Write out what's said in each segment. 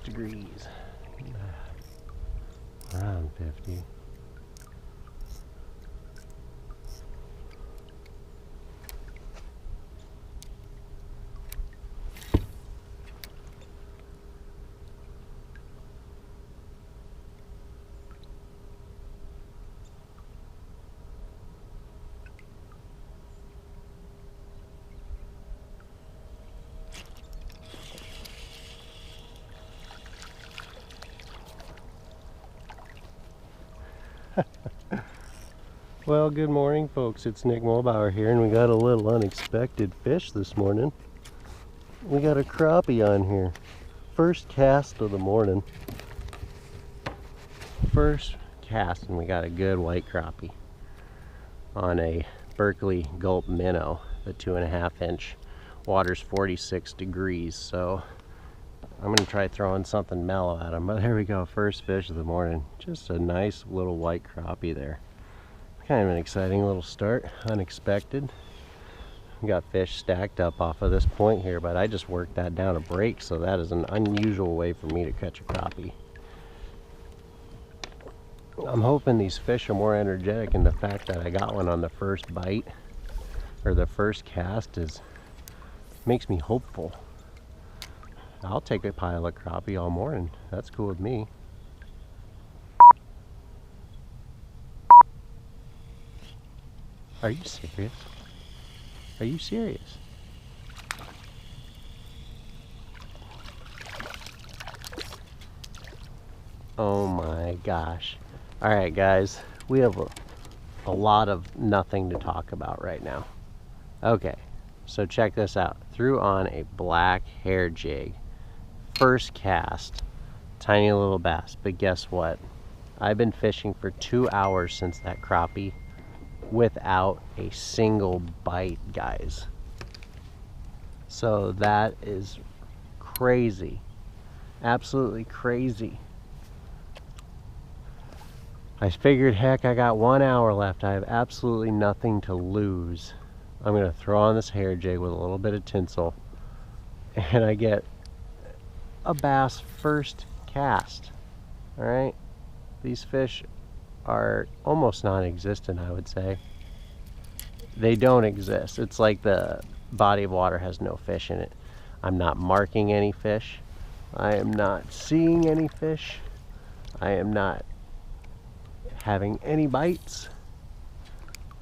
degrees. Around 50. Well, good morning, folks. It's Nick Mulbauer here, and we got a little unexpected fish this morning. We got a crappie on here. First cast of the morning. First cast, and we got a good white crappie on a Berkeley Gulp minnow, the 2.5 inch. Water's 46 degrees, so I'm gonna try throwing something mellow at him. But there we go, first fish of the morning. Just a nice little white crappie there. Kind of an exciting little start, unexpected. We got fish stacked up off of this point here, but I just worked that down a break, so that is an unusual way for me to catch a crappie. I'm hoping these fish are more energetic, and the fact that I got one on the first bite or the first cast makes me hopeful. I'll take a pile of crappie all morning. That's cool with me. Are you serious? Are you serious? Oh my gosh. Alright guys, we have a lot of nothing to talk about right now. Okay, so check this out. Threw on a black hair jig. First cast. Tiny little bass, but guess what? I've been fishing for 2 hours since that crappie without a single bite, guys. So that is crazy. Absolutely crazy. I figured, heck, I got 1 hour left. I have absolutely nothing to lose. I'm gonna throw on this hair jig with a little bit of tinsel, and I get a bass first cast. All right, these fish are almost non-existent, I would say. They don't exist. It's like the body of water has no fish in it. I'm not marking any fish. I am not seeing any fish. I am not having any bites.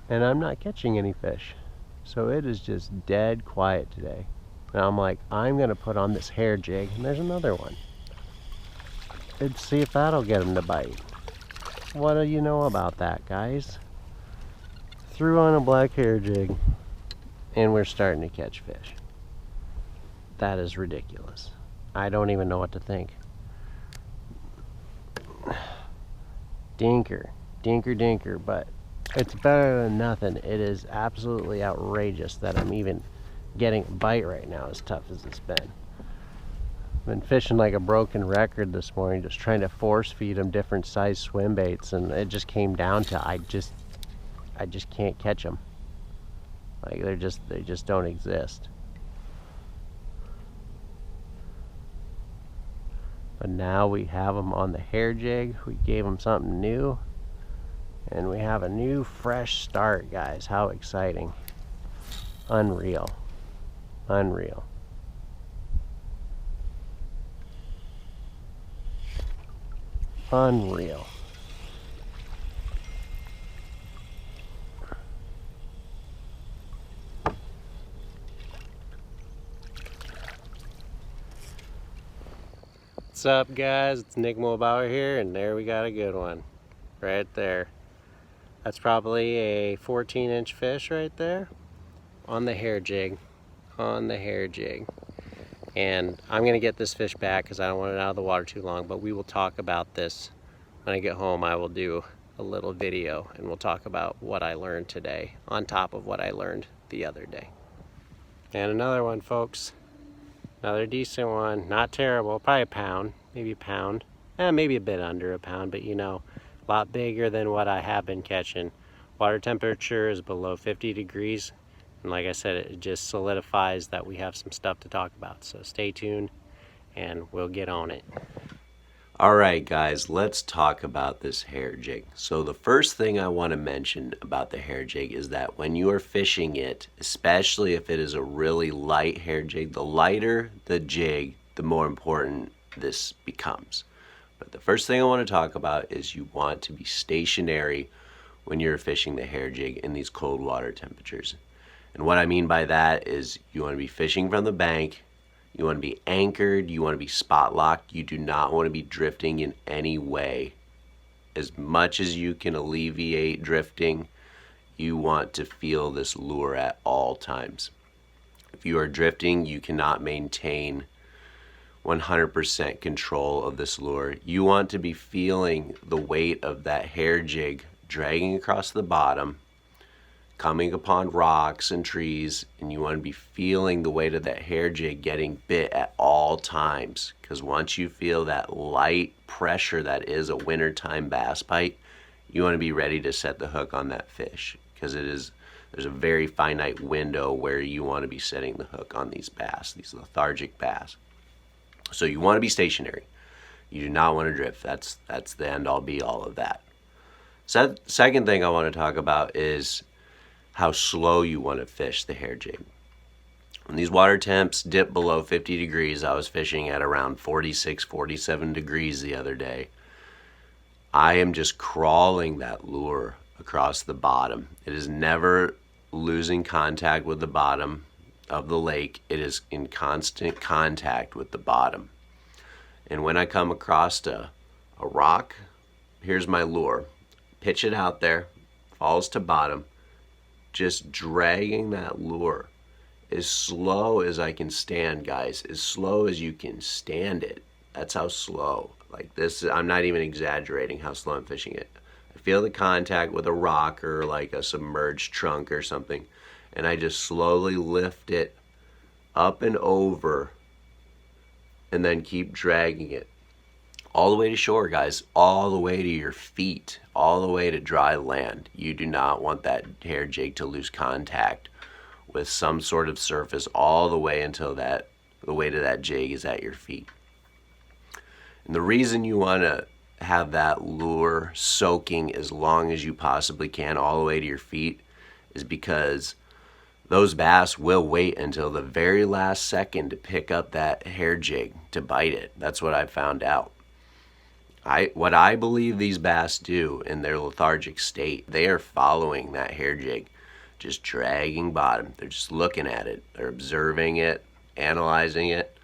And I'm not catching any fish. So it is just dead quiet today. And I'm like, I'm gonna put on this hair jig, and there's another one. Let's see if that'll get him to bite. What do you know about that, guys? Threw on a black hair jig, and we're starting to catch fish. That is ridiculous. I don't even know what to think. Dinker, but it's better than nothing. It is absolutely outrageous that I'm even getting a bite right now, as tough as it's been. Been fishing like a broken record this morning, just trying to force feed them different size swim baits, and it just came down to I just can't catch them. Like they just don't exist. But now we have them on the hair jig. We gave them something new, and we have a new fresh start, guys. How exciting. Unreal. Unreal. Unreal. What's up, guys? It's Nick Mulbauer here, and there we got a good one right there. That's probably a 14-inch fish right there on the hair jig. On the hair jig. And I'm gonna get this fish back because I don't want it out of the water too long, but we will talk about this when I get home. I will do a little video and we'll talk about what I learned today on top of what I learned the other day. And another one, folks. Another decent one. Not terrible. Probably a pound. Maybe a pound. Maybe a bit under a pound, but you know, a lot bigger than what I have been catching. Water temperature is below 50 degrees. And like I said, it just solidifies that we have some stuff to talk about. So stay tuned and we'll get on it. Alright guys, let's talk about this hair jig. So the first thing I want to mention about the hair jig is that when you are fishing it, especially if it is a really light hair jig, the lighter the jig, the more important this becomes. But the first thing I want to talk about is you want to be stationary when you're fishing the hair jig in these cold water temperatures. And what I mean by that is you want to be fishing from the bank. You want to be anchored, you want to be spot locked, you do not want to be drifting in any way. As much as you can alleviate drifting, you want to feel this lure at all times. If you are drifting, you cannot maintain 100% control of this lure. You want to be feeling the weight of that hair jig dragging across the bottom, coming upon rocks and trees, and you want to be feeling the weight of that hair jig getting bit at all times, because once you feel that light pressure that is a wintertime bass bite, you want to be ready to set the hook on that fish, because there's a very finite window where you want to be setting the hook on these bass, these lethargic bass. So you want to be stationary. You do not want to drift. That's the end all be all of that. Second thing I want to talk about is how slow you want to fish the hair jig. When these water temps dip below 50 degrees, I was fishing at around 46, 47 degrees the other day. I am just crawling that lure across the bottom. It is never losing contact with the bottom of the lake. It is in constant contact with the bottom. And when I come across a rock, here's my lure. Pitch it out there, falls to bottom, just dragging that lure as slow as I can stand, guys, as slow as you can stand it. That's how slow. Like this, I'm not even exaggerating how slow I'm fishing it. I feel the contact with a rock or like a submerged trunk or something, and I just slowly lift it up and over and then keep dragging it all the way to shore, guys, all the way to your feet, all the way to dry land. You do not want that hair jig to lose contact with some sort of surface all the way until the weight of that jig is at your feet. And the reason you want to have that lure soaking as long as you possibly can all the way to your feet is because those bass will wait until the very last second to pick up that hair jig to bite it. That's what I found out. What I believe these bass do in their lethargic state, they are following that hair jig, just dragging bottom. They're just looking at it. They're observing it, analyzing it.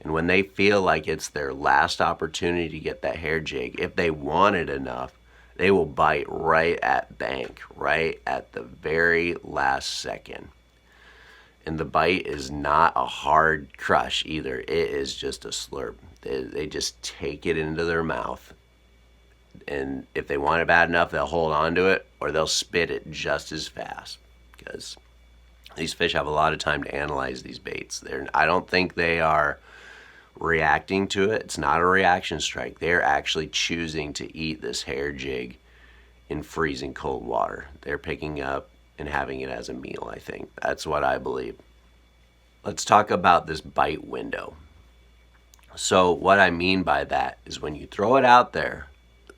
And when they feel like it's their last opportunity to get that hair jig, if they want it enough, they will bite right at bank, right at the very last second. And the bite is not a hard crush either. It is just a slurp. They just take it into their mouth. And if they want it bad enough, they'll hold on to it or they'll spit it just as fast. Because these fish have a lot of time to analyze these baits. I don't think they are reacting to it. It's not a reaction strike. They're actually choosing to eat this hair jig in freezing cold water. They're picking up and having it as a meal, I think. That's what I believe. Let's talk about this bite window. So what I mean by that is when you throw it out there,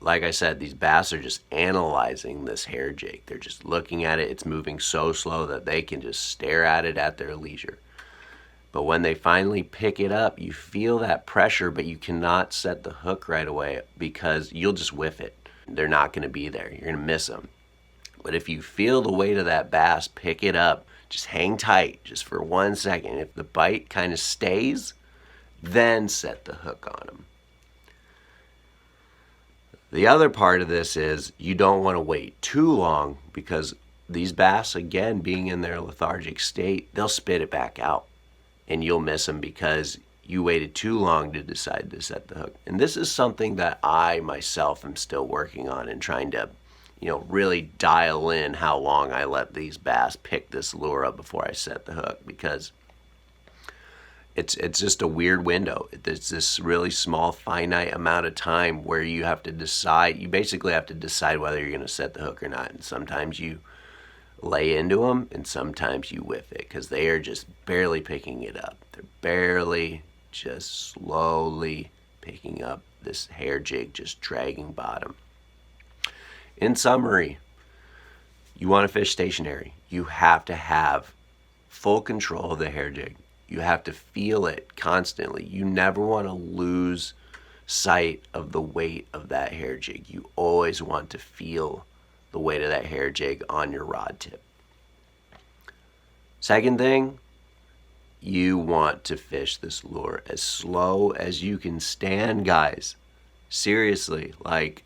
like I said, these bass are just analyzing this hair jig. They're just looking at it. It's moving so slow that they can just stare at it at their leisure. But when they finally pick it up, you feel that pressure, but you cannot set the hook right away because you'll just whiff it. They're not going to be there. You're going to miss them. But if you feel the weight of that bass, pick it up. Just hang tight just for 1 second. If the bite kind of stays, then set the hook on them. The other part of this is you don't want to wait too long because these bass, again, being in their lethargic state, they'll spit it back out and you'll miss them because you waited too long to decide to set the hook. And this is something that I myself am still working on and trying to, really dial in how long I let these bass pick this lure up before I set the hook, because it's just a weird window. It's this really small finite amount of time where you have to decide. You basically have to decide whether you're going to set the hook or not. And sometimes you lay into them and sometimes you whiff it because they are just barely picking it up. They're barely just slowly picking up this hair jig, just dragging bottom. In summary, you want to fish stationary. You have to have full control of the hair jig. You have to feel it constantly. You never want to lose sight of the weight of that hair jig. You always want to feel the weight of that hair jig on your rod tip. Second thing, you want to fish this lure as slow as you can stand, guys. Seriously, like,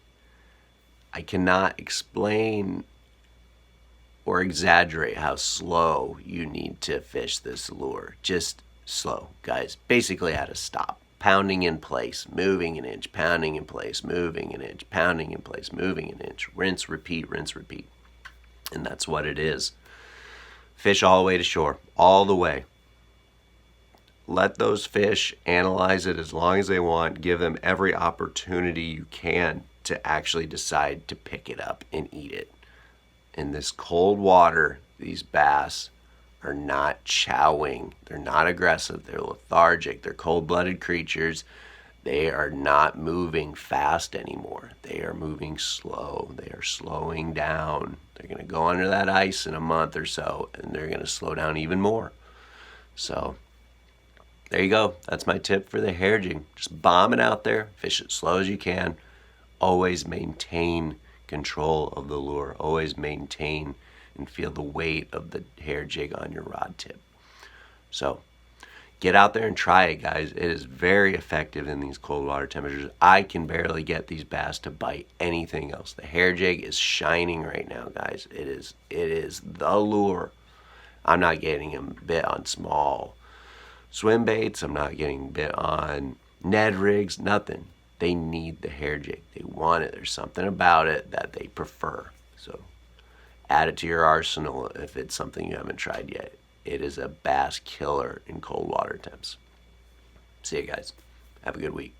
I cannot explain or exaggerate how slow you need to fish this lure. Just slow, guys. Basically at a stop. Pounding in place, moving an inch, pounding in place, moving an inch, pounding in place, moving an inch. Rinse, repeat, rinse, repeat. And that's what it is. Fish all the way to shore, all the way. Let those fish analyze it as long as they want. Give them every opportunity you can to actually decide to pick it up and eat it. In this cold water, these bass are not chowing. They're not aggressive. They're lethargic. They're cold-blooded creatures. They are not moving fast anymore. They are moving slow. They are slowing down. They're going to go under that ice in a month or so, and they're going to slow down even more. So there you go. That's my tip for the hair jig. Just bomb it out there. Fish it slow as you can. Always maintain control of the lure. Always maintain and feel the weight of the hair jig on your rod tip. So get out there and try it, guys. It is very effective in these cold water temperatures. I can barely get these bass to bite anything else. The hair jig is shining right now, guys. It is the lure. I'm not getting them bit on small swim baits. I'm not getting bit on Ned rigs, nothing. They need the hair jig. They want it. There's something about it that they prefer. So add it to your arsenal if it's something you haven't tried yet. It is a bass killer in cold water temps. See you guys. Have a good week.